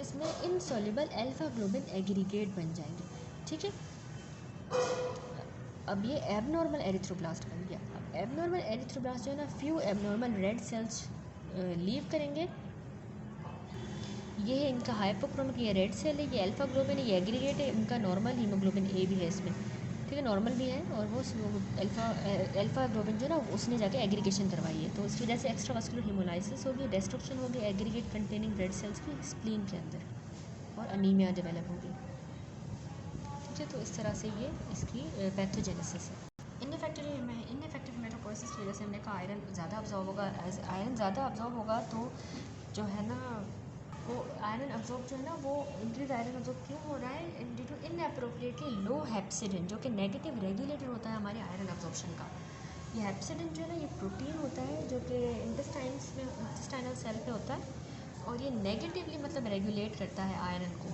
इसमें insoluble alpha globin aggregate बन जाएंगे। ठीक है, अब ये एबनॉर्मल एरिथ्रोब्लास्ट बन गया। अब एबनॉर्मल एरिथ्रोब्लास्ट जो है ना, few abnormal red cells leave करेंगे। ये है इनका हाइपोक्रोमिक, ये रेड सेल है, ये अल्फा ग्लोबिन है, ये एग्रीगेट है, इनका नॉर्मल हीमोग्लोबिन ए भी है इसमें। ठीक है, नॉर्मल भी है, और वो अल्फा ग्लोबिन जो है ना उसने जाके एग्रीगेशन करवाई है, तो इसकी वजह से एक्स्ट्रा वास्कुलर हीमोलाइसिस होगी, डिस्ट्रक्शन होगी एग्रीगेट कंटेनिंग रेड सेल्स की स्प्लीन के अंदर, और अनीमिया डेवलप होगी। ठीक है, तो इस तरह से ये इसकी पैथोजेनेसिस है। इनफेक्टिव हेमेटोपोइसिस की वजह से हमने कहा आयरन ज़्यादा अब्जॉर्ब होगा। आयरन ज़्यादा अब्जॉर्ब होगा तो जो है ना वो आयरन अब्जॉर्ब जो है ना वो इंक्रीज आयरन अब्जॉर्ब क्यों हो रहा है, ड्यू टू इनएप्रोप्रिएटली लो हेप्सिडिन, जो कि नेगेटिव रेगुलेटर होता है हमारे आयरन अब्जॉर्प्शन का। ये हेप्सिडिन जो है ना ये प्रोटीन होता है जो कि इंटेस्टाइनल सेल पे होता है, और ये नेगेटिवली मतलब रेगुलेट करता है आयरन को।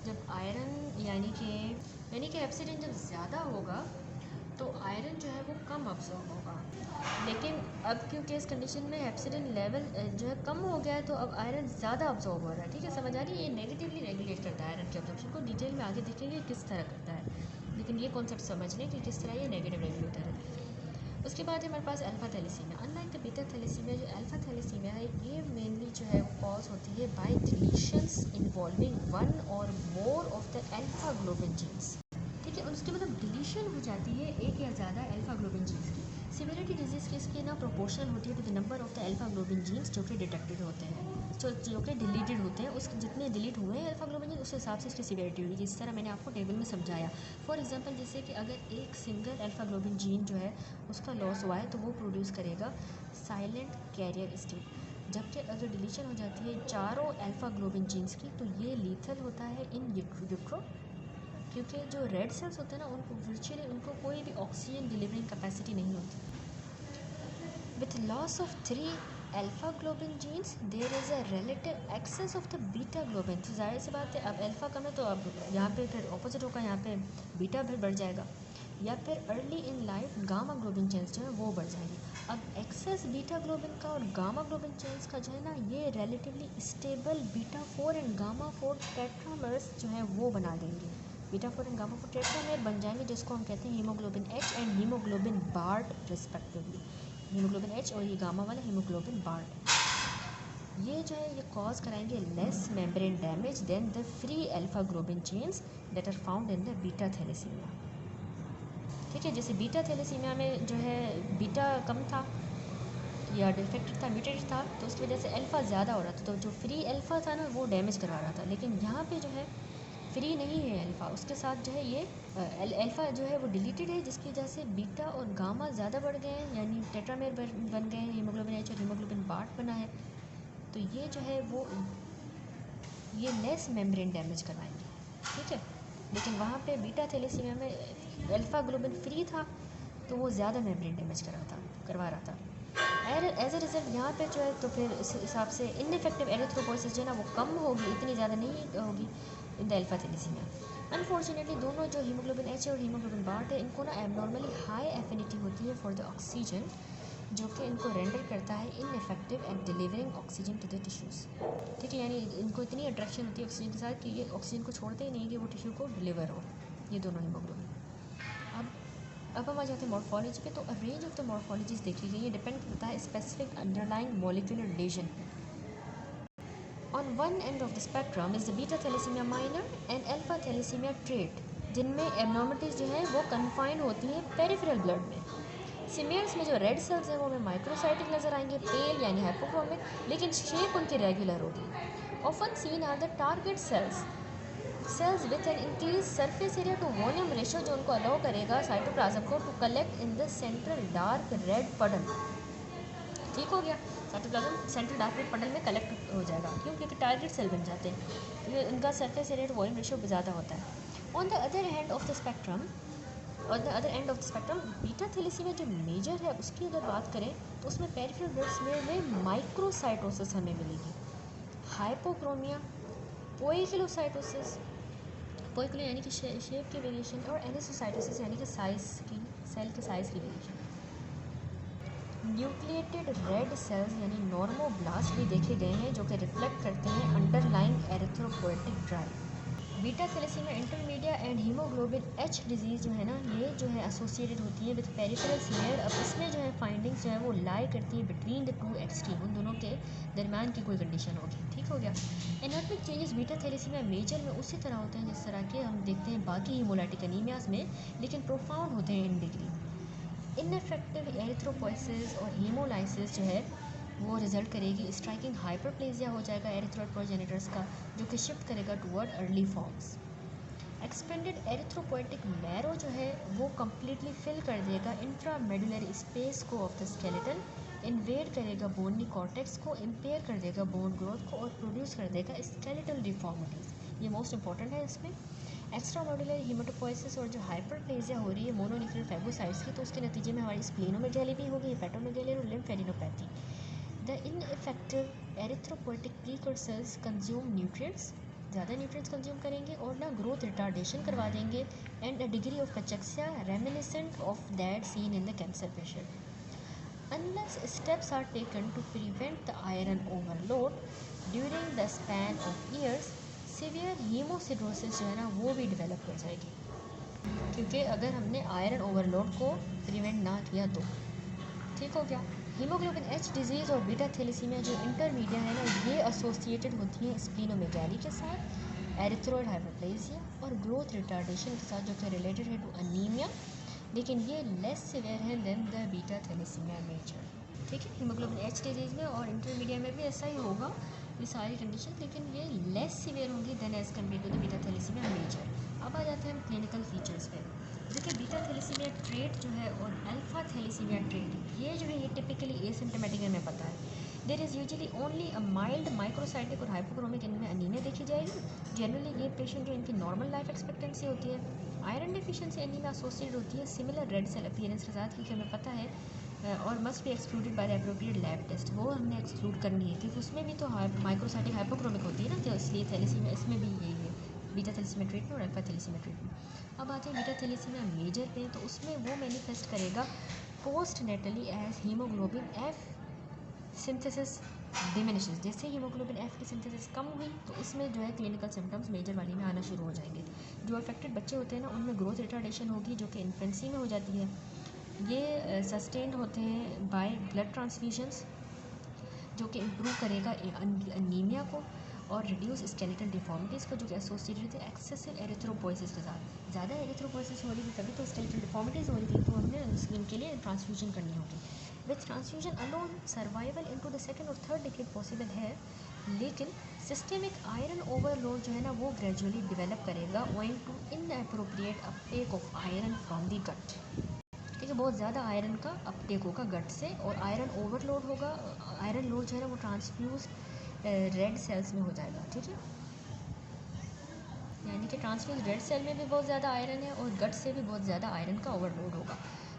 जब आयरन यानी कि हेप्सिडिन जब ज़्यादा होगा तो आयरन जो है वो कम अब्जॉर्ब होगा। लेकिन अब क्योंकि इस कंडीशन में हेप्सिडिन लेवल जो है कम हो गया है, तो अब आयरन ज़्यादा अब्जॉर्ब हो रहा है। ठीक है, समझ आ रही है, ये नेगेटिवली रेगुलेट करता है आयरन के अब्जॉर्प्शन को। डिटेल में आगे देखेंगे किस तरह करता है, लेकिन ये कॉन्सेप्ट समझ लें कि किस तरह ये नेगेटिव रेगुलेटर है। उसके बाद हमारे पास alpha thalassemia. Unlike the beta thalassaemia, जो अल्फा थैलेसीमिया है ये मेनली जो है कॉज होती है bye deletions involving one or more of the alpha globin genes. ठीक है, उसके मतलब डिलीशन हो जाती है एक या ज़्यादा अल्फा ग्लोबिन जीन्स की। सिविलिटी डिजीज़ की इसकी ना प्रोपोर्शनल होती है to the number of the alpha globin genes जो कि डिटेक्टेड होते हैं, जो कि डिलीटेड होते हैं। उस जितने डिलीट हुए हैं अल्फा ग्लोबिन जीन्स उस हिसाब से इसकी सिविलिटी होगी, जिस तरह मैंने आपको टेबल में समझाया। फॉर एग्जांपल, जैसे कि अगर एक सिंगल अल्फा ग्लोबिन जीन जो है उसका लॉस हुआ है तो वो प्रोड्यूस करेगा साइलेंट कैरियर स्टेट। जबकि अगर डिलीशन हो जाती है चारों अल्फा ग्लोबिन जीन्स की तो ये लीथल होता है इन विट्रो, क्योंकि जो रेड सेल्स होते हैं ना उनको वर्चुअली उनको कोई भी ऑक्सीजन डिलीवरिंग कैपेसिटी नहीं होती। With loss of 3 alpha globin genes there is a relative excess of the beta globin. तो जाहिर सी बात है, अब अल्फा कम है तो अब यहाँ पे फिर ऑपोजिट होगा, यहाँ पे बीटा भी बढ़ जाएगा, या फिर early in life gamma globin chains जो है वो बढ़ जाएंगी। अब एक्सेस बीटा ग्लोबिन का और गामा ग्लोबिन चेन्स का जो है ना ये relatively stable beta 4 and gamma 4 tetramers जो है वो बना देंगे। बीटा 4 एंड गामा 4 टेट्रामेर बन जाएंगे, जिसको हम कहते हैं haemoglobin H and haemoglobin BART respectively. Haemoglobin H और ये गामा वाला हीमोग्लोबिन बार्ट, ये जो है ये कॉज कराएंगे less membrane damage than the free alpha globin chains that are found in the beta thalassaemia. ठीक है, जैसे बीटा थैलेसीमिया में जो है बीटा कम था या डिफेक्टेड था, म्यूटेटेड था, तो उसकी वजह से अल्फ़ा ज़्यादा हो रहा था, तो जो फ्री अल्फ़ा था ना वो डैमेज करवा रहा था। लेकिन यहाँ पे जो है फ्री नहीं है अल्फ़ा, उसके साथ जो है ये अल्फ़ा जो है वो डिलीटेड है, जिसकी वजह से बीटा और गामा ज़्यादा बढ़ गए हैं, यानी टेट्रामेर बन गए हैं, हीमोग्लोबिन एच और हीमोग्लोबिन बार्ट बना है। तो ये जो है वो ये लेस मेम्ब्रेन डैमेज करवाएंगे। ठीक है, लेकिन वहाँ पे बीटा थैलेसीमिया में अल्फ़ा ग्लोबिन फ्री था तो वो ज़्यादा मेम्ब्रेन डैमेज करवा रहा था। एज ए रिजल्ट यहाँ पे जो है तो फिर इस हिसाब से इनफेक्टिव एरिथ्रोपोइसिस जो है ना वो कम होगी, इतनी ज़्यादा नहीं होगी in the alpha thalassaemia. Unfortunately दोनों जो हीमोग्लोबिन एच और हीमोग्लोबिन बार्ट है इनको ना एबनॉर्मली हाई एफिनिटी होती है फॉर द ऑक्सीजन, जो कि इनको रेंडर करता है ineffective at delivering oxygen to the tissues. ठीक है, यानी इनको इतनी अट्रैक्शन होती है ऑक्सीजन के साथ कि ये ऑक्सीजन को छोड़ते ही नहीं कि वो टिश्यू को डिलीवर हो, ये दोनों हीमोग्लोबिन। अब हम आ जाते हैं मॉर्फोलॉजी पे। तो रेंज ऑफ द मॉर्फोलॉजीज देखी गई है, डिपेंड करता है स्पेसिफिक अंडरलाइंग मॉलिक्यूलर लेजन पे। On one end of the spectrum is the beta thalassaemia minor and alpha thalassaemia trait, जिनमें एबनॉर्मलिटीज़ जो है वो कन्फाइंड होती है पेरिफेरल ब्लड में। सीमेल्स में जो रेड सेल्स हैं वो हमें माइक्रोसाइटिक नजर आएंगे, पेल यानी हाइपोक्रोमिक, लेकिन शेप उनकी रेगुलर होगी। Often seen are the target cells with an increase surface area to volume ratio, जो उनको अलाउ करेगा साइटोप्लाज्म को to collect in the central dark red puddle. ठीक हो गया, साइटोप्लाज्म सेंट्रल डार्क रेड पडल में कलेक्ट हो जाएगा, क्यों? क्योंकि टारगेट सेल बन जाते हैं, ये इनका surface area to volume ratio ज़्यादा होता है। On the other end of the spectrum beta thalassaemia जो मेजर है उसकी अगर बात करें तो उसमें पेरिफेरल ब्लड स्मेयर में माइक्रोसाइटोसिस हमें मिलेगी, हाइपोक्रोमिया, पोइकिलोसाइटोसिस, पोइकिलो यानी कि शेप की वेरिएशन, और एनिसोसाइटोसिस यानी कि साइज़ की सेल के साइज़ की वेरिएशन। न्यूक्लिएटेड रेड सेल्स यानी नॉर्मोब्लास्ट भी देखे गए हैं जो कि रिफ्लेक्ट करते हैं underlying erythropoietic drive. Beta thalassaemia intermedia and haemoglobin H disease जो है ना, ये जो है एसोसिएटेड होती है विद पेरिफेरल सीवियर। अब इसमें जो है फाइंडिंग्स जो है वो लाई करती है बिटवीन द टू एक्सट्रीम, उन दोनों के दरमियान की कोई कंडीशन होगी। ठीक हो गया। Anatomic changes beta thalassaemia major में उसी तरह होते हैं जिस तरह के हम देखते हैं बाकी हीमोलाइटिक एनीमियाज में, लेकिन प्रोफाउंड होते हैं इन डिग्री। इनफेक्टिव एरिथ्रोपोइसिस और हीमोलाइसिस जो है वो रिजल्ट करेगी स्ट्राइकिंग हाइपरप्लेजिया हो जाएगा एरिथ्रोइड प्रोजेनिटर्स का, जो कि शिफ्ट करेगा toward early forms. Expanded एरिथ्रोपोएटिक marrow जो है वो कम्प्लीटली फिल कर देगा इंट्रामेडुलरी स्पेस को ऑफ द स्केलेटन, इन्वेड करेगा बोनी कॉर्टेक्स को, इम्पेयर कर देगा बोन ग्रोथ को और प्रोड्यूस कर देगा स्केलेटल डिफॉर्मिटीज़। ये मोस्ट इंपॉर्टेंट है इसमें। एक्स्ट्रा मॉड्यूलर हीमेटोपोइसिस और जो हाइपरप्लेजिया हो रही है मोनोन्यूक्लियर फैगोसाइट्स की, तो उसके नतीजे में हमारी स्प्लेनोमेगैली भी होगी, हेपेटोमेगैली और lymphadenopathy. The ineffective erythropoietic precursors consume nutrients, ज़्यादा न्यूट्रिएंट्स कंज्यूम करेंगे और ना ग्रोथ रिटार्डेशन करवा देंगे, and a degree of cachexia reminiscent of that seen in the cancer patient. Unless steps are taken to prevent the iron overload during the span of years, severe hemosiderosis जो है ना वो भी develop कर जाएगी, क्योंकि अगर हमने आयरन ओवरलोड को प्रिवेंट ना किया तो। ठीक हो गया। हीमोग्लोबिन एच डिजीज़ और बीटा थैलेसीमिया जो इंटरमीडिया है ना, ये एसोसिएटेड होती हैं स्प्लीनोमेगैली के साथ, एरिथ्रोइड हाइपरप्लेजिया और ग्रोथ रिटार्डेशन के साथ, जो कि रिलेटेड है टू अनीमिया, लेकिन ये लेस सिवियर है than the beta thalassaemia major. ठीक है, हीमोग्लोबिन एच डिजीज़ में और इंटरमीडिया में भी ऐसा ही होगा ये सारी कंडीशन, लेकिन ये लेस सिवियर होंगी than as compare to the beta thalassaemia major. अब आ जाते हैं हम क्लिनिकल फीचर्स पे। देखिए बीटा थैलेसीमिया ट्रेट जो है और अल्फा थैलेसीमिया ट्रेट, ये जो है ये टिपिकली एसिम्प्टोमेटिक हमें पता है। There is usually only a mild microcytic और हाइपोक्रोमिक इनमें अनीमिया देखी जाएगी। जनरली ये पेशेंट जो इनकी नॉर्मल लाइफ एक्सपेक्टेंसी होती है। आयरन डिफिशिएंसी एनीमिया एसोसिएटेड होती है सिमिलर रेड सेल अपीयरेंस के साथ, क्योंकि हमें पता है और must be excluded by the appropriate lab test, वो हमने एक्सक्लूड करनी है क्योंकि उसमें भी तो माइक्रोसाइटिक हाइपोक्रोमिक होती है ना, तो इसलिए थैलेसीमिया इसमें भी यही है, बीटा थैलेसीमिया ट्रेट में और अल्फा थैलेसीमिया ट्रेट में। अब आते हैं बीटा थैलेसीमिया मेजर पे, तो उसमें वो मैनिफेस्ट करेगा postnatally as haemoglobin F synthesis diminishes. जैसे हीमोग्लोबिन एफ की सिंथेसिस कम हुई तो इसमें जो है क्लिनिकल सिम्टम्स मेजर वाली में आना शुरू हो जाएंगे। जो अफेक्टेड बच्चे होते हैं ना उनमें ग्रोथ रिटार्डेशन होगी, जो कि इन्फेंसी में हो जाती है। ये सस्टेन्ड होते हैं बाय ब्लड ट्रांसफ्यूजन्स, जो कि इम्प्रूव करेगा अनीमिया को और रिड्यूस स्केलेटल डिफॉर्मिटीज़ को, जो कि एसोसिएटेड है एक्सेसिव एरिथ्रोपोइसिस के साथ। ज़्यादा एरिथ्रोपोइसिस हो रही थी तभी तो स्केलेटल डिफॉर्मिटीज़ हो रही थी, तो हमने उनके लिए ट्रांसफ्यूजन करनी होगी। With transfusion alone survival into the second और थर्ड डिकेड पॉसिबल है, लेकिन सिस्टेमिक आयरन ओवरलोड जो है ना वो ग्रेजुअली डेवलप करेगा owing to inappropriate uptake of iron from the gut. ठीक है, बहुत ज़्यादा आयरन का अपटेक होगा गट से और आयरन ओवरलोड होगा। आयरन लोड जो है ना वो ट्रांसफ्यूज रेड सेल्स में हो जाएगा। ठीक है, यानी कि ट्रांसफ्यूज रेड सेल में भी बहुत ज़्यादा आयरन है और गट से भी बहुत ज़्यादा आयरन का ओवरलोड होगा।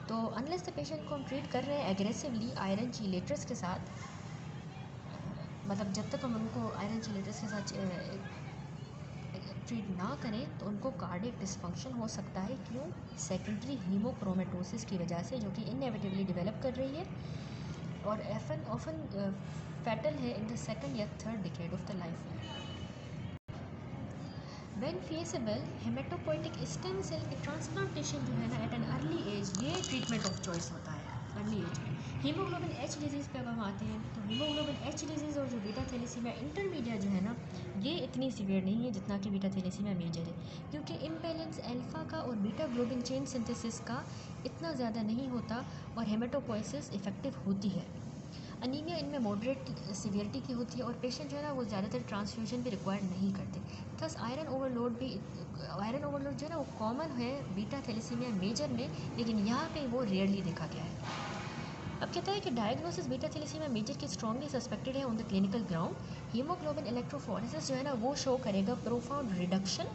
तो अनलेस द पेशेंट को हम ट्रीट कर रहे हैं एग्रेसिवली आयरन चीलेटर्स के साथ, मतलब जब तक हम उनको आयरन चीलेटर्स के साथ ट्रीट ना करें तो उनको कार्डियक डिस्फंक्शन हो सकता है। क्यों? सेकेंडरी हीमोक्रोमेटोसिस की वजह से, जो कि इनएविटेबली डेवलप कर रही है और ऑफन फैटल है इन द सेकंड या third decade of the life में। When feasible hematopoietic stem cell के ट्रांसप्लांटेशन जो है ना एट एन अर्ली एज, ये ट्रीटमेंट ऑफ चॉइस होता है अर्ली एज में। हीमोग्लोबिन एच डिजीज़ पे अब हम आते हैं, तो हीमोग्लोबिन एच डिजीज़ और जो बीटा थैलेसीमिया इंटरमीडिया जो है ना, ये इतनी सीवियर नहीं है जितना कि बीटा थैलेसीमिया मेजर है, क्योंकि इम्बैलेंस अल्फा का और बीटा ग्लोबिन चेन सिंथेसिस का इतना ज़्यादा नहीं होता और हेमेटोपोइसिस इफेक्टिव होती है। अनीमिया इनमें मॉडरेट सीवियरिटी की होती है और पेशेंट जो है ना वो ज़्यादातर ट्रांसफ्यूजन भी रिक्वायर नहीं करते। प्लस आयरन ओवरलोड जो है ना वो कॉमन है बीटा थैलेसीमिया मेजर में, लेकिन यहाँ पे वो रेयरली देखा गया है। अब कहता है कि डायग्नोसिस बीटा थैलेसीमिया मेजर की स्ट्रॉन्गली सस्पेक्टेड है on the clinical ground. Haemoglobin electrophoresis जो है ना वो शो करेगा प्रोफाउंड रिडक्शन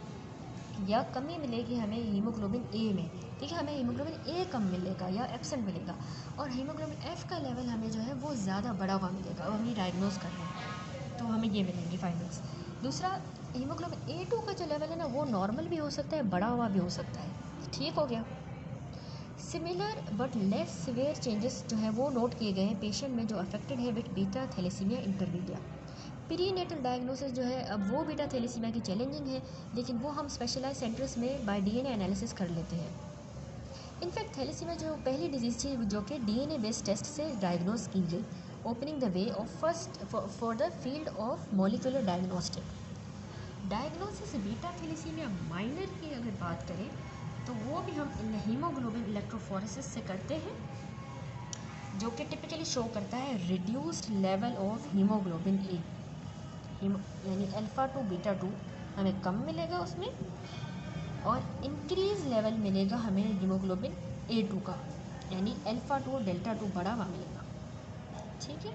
या कमी मिलेगी हमें हीमोग्लोबिन ए में। ठीक है, हमें हीमोग्लोबिन ए कम मिलेगा या एब्सेंट मिलेगा और हीमोग्लोबिन एफ का लेवल हमें जो है वो ज़्यादा बढ़ा हुआ मिलेगा। अब हम ये डायग्नोज कर रहे हैं तो हमें ये मिलेंगी फाइंडिंग्स। दूसरा, हीमोग्लोबिन A2 का जो लेवल है ना वो नॉर्मल भी हो सकता है, बढ़ा हुआ भी हो सकता है। ठीक हो गया। Similar but less severe changes जो है वो नोट किए गए हैं पेशेंट में जो अफेक्टेड है with beta thalassaemia intermedia. Prenatal diagnosis जो है अब वो बीटा थैलेसीमिया की चैलेंजिंग है, लेकिन वो हम स्पेशलाइज सेंटर्स में बाय डीएनए एनालिसिस कर लेते हैं। इनफैक्ट थैलेसीमिया जो पहली डिजीज़ थी जो कि डीएनए बेस्ड टेस्ट से डायग्नोस की गई, opening the way of first for the field of molecular diagnostic. Diagnosis beta thalassaemia minor की अगर बात करें तो वो भी हम हीमोग्लोबिन इलेक्ट्रोफोरेसिस से करते हैं, जो कि टिपिकली शो करता है reduced level of haemoglobin A, यानी अल्फ़ा टू बीटा टू हमें कम मिलेगा उसमें, और इंक्रीज लेवल मिलेगा हमें हीमोग्लोबिन A2 का, यानी अल्फ़ा टू और डेल्टा टू बढ़ा हुआ मिलेगा। ठीक है,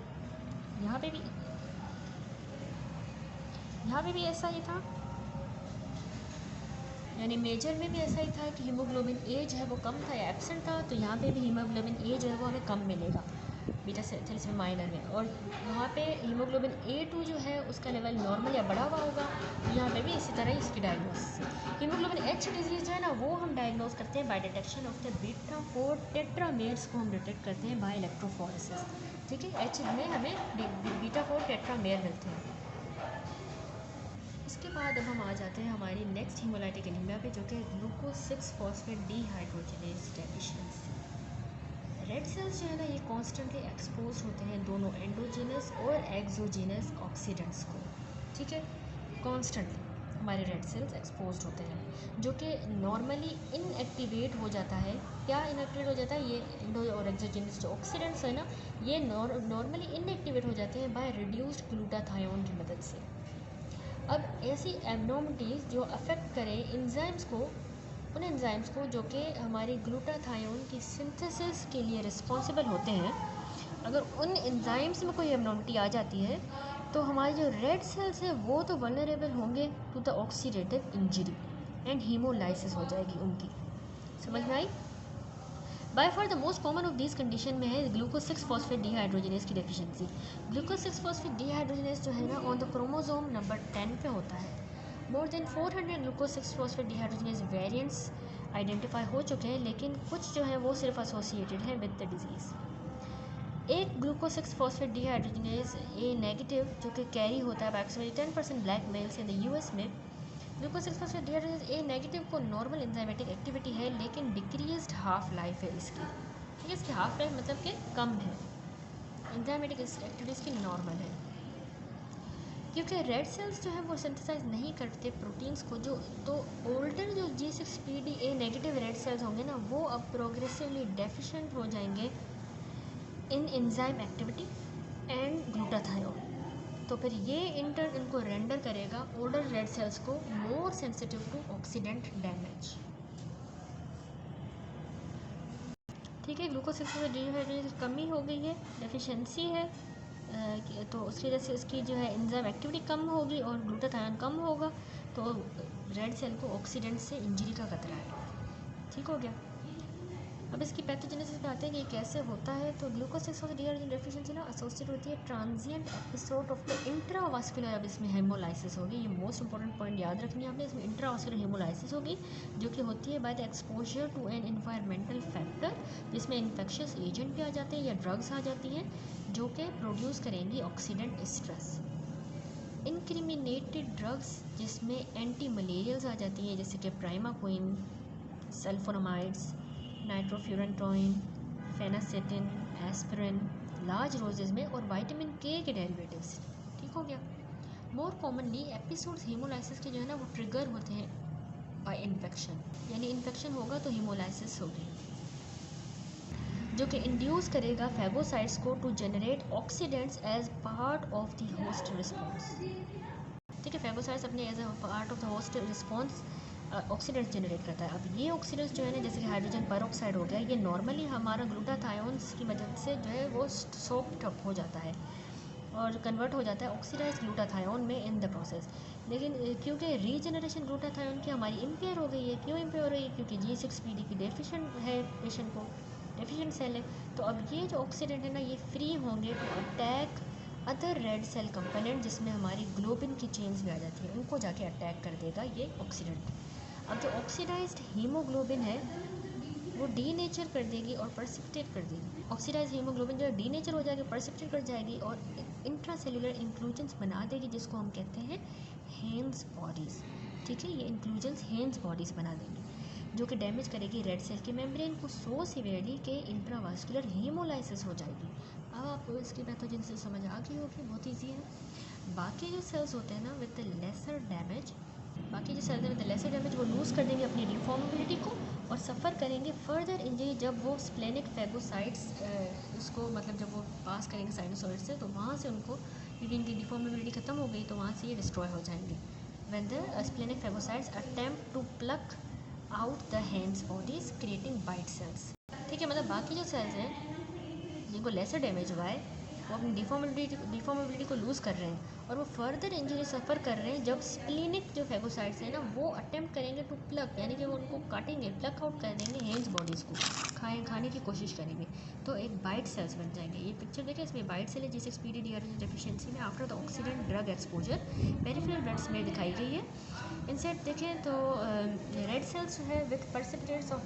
यहाँ पे भी ऐसा ही था, यानी मेजर में भी ऐसा ही था कि हीमोग्लोबिन ए जो है वो कम था या एब्सेंट था, तो यहाँ पे भी हीमोग्लोबिन ए जो है वो हमें कम मिलेगा बीटा थैलेसीमिया माइनर में, और यहाँ पे हीमोग्लोबिन A2 जो है उसका लेवल नॉर्मल या बढ़ा हुआ होगा। यहाँ पे भी इसी तरह इसकी डायग्नोसिस। हीमोग्लोबिन H डिजीज़ जो है ना वो हम डायग्नोस करते हैं by detection of the beta 4 tetramers को हम डिटेक्ट करते हैं बाय इलेक्ट्रोफोरेसिस। ठीक है, H में हमें बीटा 4 टेट्रामेर मिलते हैं। इसके बाद अब हम आ जाते हैं हमारी नेक्स्ट हीमोलाइटिक एनीमिया पे, जो कि glucose 6 phosphate dehydrogenase deficiency. Red cells जो है ना ये कॉन्स्टेंटली एक्सपोज होते हैं दोनों एंडोजीनस और एक्सोजीनस ऑक्सीडेंट्स को। ठीक है, कॉन्स्टेंटली हमारे रेड सेल्स एक्सपोज होते हैं, जो कि नॉर्मली इनएक्टिवेट हो जाता है। क्या इनएक्टिवेट हो जाता है? ये एंडो और एक्सोजीनस जो ऑक्सीडेंट्स है ना ये नॉर्मली इनएक्टिवेट हो जाते हैं बाय रिड्यूस्ड ग्लूटाथायोन की मदद से। अब ऐसी एब्नॉर्मलिटीज़ जो अफेक्ट करें एंजाइम्स को, उन एंजाइम्स को जो कि हमारी ग्लूटाथायोन की सिंथेसिस के लिए रिस्पॉन्सिबल होते हैं, अगर उन एंजाइम्स में कोई एब्नॉर्मलिटी आ जाती है तो हमारे जो रेड सेल्स हैं वो तो वल्नरेबल होंगे to the oxidative injury and hemolysis हो जाएगी उनकी। समझ में आई? By far the most common of this condition में है ग्लूकोज 6 फॉस्फेट डीहाइड्रोजिनेज की डेफिशिएंसी। ग्लूकोज 6 फॉस्फेट डीहाइड्रोजिनेज जो है ना ऑन द क्रोमोसोम नंबर 10 पे होता है। More than 400 glucose 6 phosphate dehydrogenase variants identify हो चुके हैं, लेकिन कुछ जो है वो सिर्फ एसोसिएटेड है विद द डिजीज़। एक ग्लूकोज 6 फॉस्फेट डीहाइड्रोजिनेज ए नेगेटिव जो कि कैरी होता है approximately 10% black males in the US में। ग्लूकोज 6 फॉस्फेट डीहाइड्रोजिनेज ए नेगेटिव को नॉर्मल एंजाइमेटिक एक्टिविटी है, लेकिन डिक्रीज्ड हाफ लाइफ है इसकी। ठीक है, इसकी हाफ लाइफ मतलब कि कम है, एंजाइमेटिक एक्टिविटीज़ की नॉर्मल है, क्योंकि रेड सेल्स जो है वो सिंथेसाइज नहीं करते प्रोटीन्स को। जो तो ओल्डर जो G6PD ए नेगेटिव रेड सेल्स होंगे ना वो अब प्रोग्रेसिवली डेफिशिएंट हो जाएंगे इन एंजाइम एक्टिविटी एंड ग्लूटाथायोन। तो फिर ये इनको रेंडर करेगा ओल्डर रेड सेल्स को more sensitive to oxidant damage. ठीक है, ग्लूकोज 6 डीहाइड्रोजिनेज कमी हो गई है, डेफिशिएंसी है, तो उसकी वजह से इसकी जो है एंजाइम एक्टिविटी कम होगी और ग्लूटाथायोन कम होगा, तो रेड सेल को ऑक्सीडेंट से इंजरी का खतरा है। ठीक हो गया। अब इसकी पैथोजेनेसिस पे आते हैं कि ये कैसे होता है। तो ग्लूकोज 6 फॉस्फेट डीहाइड्रोजिनेज डेफिशिएंसी ना एसोसिएट होती है transient episode of the intravascular, अब इसमें हेमोलाइसिस होगी। ये मोस्ट इंपॉर्टेंट पॉइंट याद रखनी है आपने, इसमें इंट्रावास्कुलर हेमोलाइसिस होगी जो कि होती है by the exposure to an environmental factor, जिसमें इन्फेक्शियस एजेंट भी आ जाते हैं या ड्रग्स आ जाती हैं जो कि प्रोड्यूस करेंगी ऑक्सीडेंट स्ट्रेस। इनक्रिमिनेटेड ड्रग्स जिसमें एंटी मलेरियल्स आ जाती हैं, जैसे कि primaquine, sulphonamides, nitrofurantoin, phenacetin, aspirin, large doses में, और विटामिन के डेरिवेटिव्स। ठीक हो गया। मोर कॉमनली एपिसोड्स हीमोलाइसिस के जो है ना वो ट्रिगर होते हैं बाय इन्फेक्शन, यानी इन्फेक्शन होगा तो हीमोलाइसिस होगी, जो कि इंड्यूस करेगा फैगोसाइट्स को to generate oxidants as part of the host response. ठीक है, फैगोसाइट्स अपने as a part of the host response oxidants generate करता है। अब ये ऑक्सीडेंट्स जो है ना, जैसे कि हाइड्रोजन परऑक्साइड हो गया, ये नॉर्मली हमारा ग्लूटाथायोन्स की मदद से जो है वो सोक्ड अप हो जाता है और कन्वर्ट हो जाता है ऑक्सीडाइज ग्लूटाथायोन में इन द प्रोसेस। लेकिन क्योंकि रीजनरेशन ग्लूटाथायोन की हमारी इम्पेयर हो गई है, क्यों इम्पेयर हो रही है? क्योंकि G6PD की डेफिशिएंट है, पेशेंट को डेफिशिएंट सेल है। तो अब ये जो ऑक्सीडेंट है ना ये फ्री होंगे to attack other red cell component, जिसमें हमारी ग्लोबिन की चेन्स भी आ जाती है, उनको जाके अटैक कर देगा ये ऑक्सीडेंट। अब जो ऑक्सीडाइज्ड हीमोग्लोबिन है वो डीनेचर कर देगी और परसिपिटेट कर देगी। ऑक्सीडाइज हीमोग्लोबिन जो है डीनेचर हो जाएगी, परसिपिटेट कर जाएगी और इंट्रासेलुलर इंक्लूजन्स बना देगी, जिसको हम कहते हैं हेन्स बॉडीज़। ठीक है, ये इंक्लूजन्स हेन्स बॉडीज़ बना देंगी, जो कि डैमेज करेगी रेड सेल के मेम्ब्रेन को सो सिवियरली कि इंट्रावास्कुलर हीमोलाइसिस हो जाएगी। अब आपको इसकी पैथोजन से समझ आ गई होगी, बहुत ईजी है। बाकी जो सेल्स होते हैं ना विद द लेसर डैमेज, बाकी जो सेल्स हैं विद द लेसर डैमेज वो लूज़ कर देंगे अपनी डिफॉर्मेबिलिटी को और सफ़र करेंगे फर्दर इंजरी जब वो स्प्लेनिक फैगोसाइट्स उसको मतलब जब वो पास करेंगे साइनोसॉइड से, तो वहाँ से उनको क्योंकि इनकी डिफॉर्मेबिलिटी ख़त्म हो गई तो वहाँ से ये डिस्ट्रॉय हो जाएंगे। When the splenic phagocytes attempt to pluck out the Heinz bodies creating bite cells. ठीक है, मतलब बाकी जो सेल्स हैं जिनको लेसर डैमेज हुआ है वो अपनी डिफॉर्मेबिलिटी को लूज़ कर रहे हैं और वो फर्दर इंजरी सफ़र कर रहे हैं जब स्प्लिनिक जो फैगोसाइट्स हैं ना वो अटेम्प्ट करेंगे टू प्लक, यानी कि वो उनको काटेंगे, प्लक आउट कर देंगे हैंड्स बॉडीज़ को, खाने की कोशिश करेंगे तो एक बाइट सेल्स बन जाएंगे। ये पिक्चर देखें, इसमें बाइट सेल है जिसे स्पीडी डीआरएनए डेफिशिएंसी में after the oxidant drug exposure peripheral bloods में दिखाई गई है। इनसेट देखें तो रेड सेल्स है विथ परसिपिटेट्स ऑफ